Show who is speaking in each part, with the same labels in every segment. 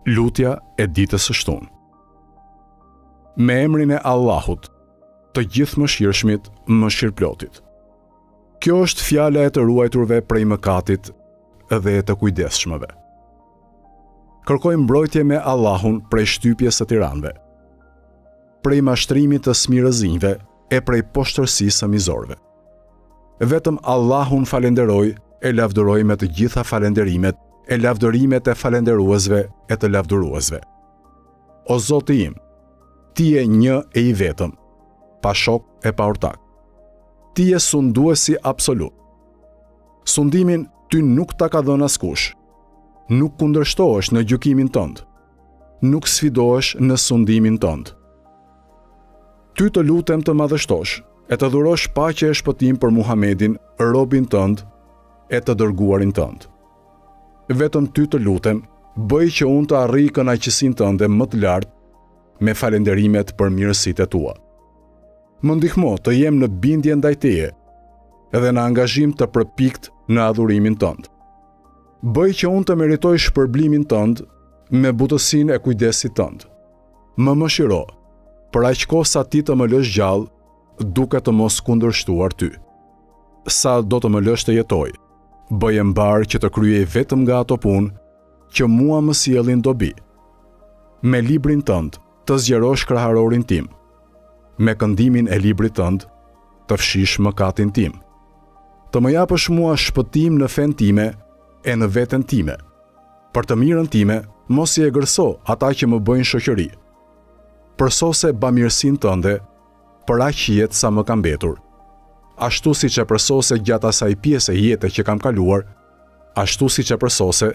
Speaker 1: Lutja e ditës së shtunë. Me emrin e Allahut, të gjithë mëshirshmit, mëshirplotit. Kjo është fjala e të ruajturve prej mëkatit dhe e të kujdesshmëve. Kërkoj mbrojtje me Allahun prej shtypjes së tiranëve, prej mashtrimit të smirëzinjve e prej poshtërsisë së mizorëve. Vetëm Allahun falenderoj, e lavdëroj me të gjitha falenderimet, e lavdërimet e falenderuesve e të lavdëruesve. O Zoti im, Ti je një e i vetëm, pa shok e pa ortak. Ti je sunduesi absolut. Sundimin Ty nuk ta ka dhënë askush. Nuk kundërshtohesh në gjykimin tënd. Nuk sfidohesh në sundimin tënd. Ty të lutem të madhështosh, e të dhurosh paqe e shpëtim për Muhamedin, robin tënd, e të dërguarin tënd. Vetëm Ty të lutem, bëj që unë të arrij kënaqësinë tënde më të lartë me falenderimet për mirësitë Tua. Më ndihmo të jem në bindje ndaj Teje dhe në angazhim të përpikt në adhurimin tënd. Bëj që unë të meritoj shpërblimin tënd me butësinë e kujdesit tënd. Më mëshiro, për aq kohë sa Ti të më lësh gjallë, duke të mos kundërshtuar Ty. Sa do të më lësh të jetoj, bëje mbar që të kryej vetëm nga ato punë që mua më sjellin dobi. Me librin tënd të zgjerosh kraharorin tim. Me këndimin e librit tënd të fshish mëkatin tim. Të më japësh mua shpëtim në fen time e në veten time. Për të mirën time, mos I egërso ata që më bëjnë shoqëri. Përsose bamirësinë tënde për aq jetë sa më ka mbetur. Ashtu siç e përsose gjatë asaj pjese jete që kam kaluar, ashtu siç e përsose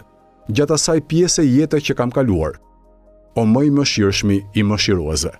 Speaker 1: gjatë asaj pjese jete që kam kaluar. O më I mëshirshmi I mëshiruesve.